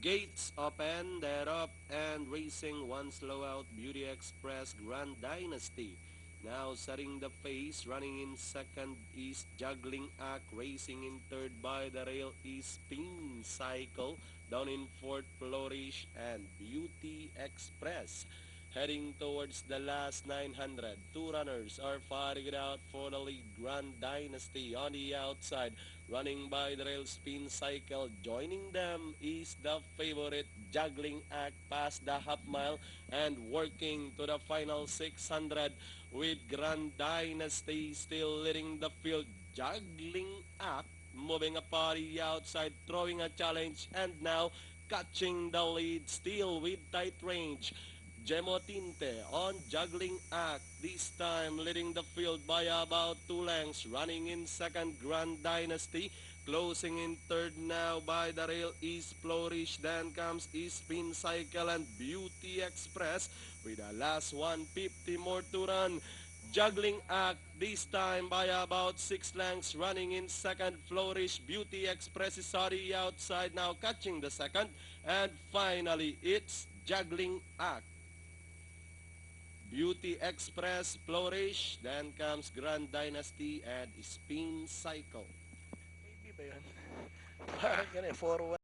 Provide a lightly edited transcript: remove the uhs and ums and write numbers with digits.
Gates open, they're up and racing one slow out. Beauty Express Grand Dynasty. Now setting the pace, running in second is Juggling Act, racing in third by the rail is Spin Cycle, down in fourth Flourish and Beauty Express. Heading towards the last 900, two runners are fighting it out for the lead. Grand Dynasty on the outside, running by the rail Spin Cycle. Joining them is the favorite Juggling Act past the half mile and working to the final 600 with Grand Dynasty still leading the field. Juggling Act moving upon the outside, throwing a challenge, and now catching the lead still with tight range. Gemo Tinte on Juggling Act, this time leading the field by about 2 lengths, running in second Grand Dynasty, closing in third now by the rail is Flourish, then comes Spin Cycle and Beauty Express with the last 150 more to run. Juggling Act, this time by about 6 lengths, running in second Flourish. Beauty Express is on the outside now, catching the second, and finally it's Juggling Act. Beauty Express, Flourish, then comes Grand Dynasty and Spin Cycle. Maybe ba yun? Parang ganun, 4-1.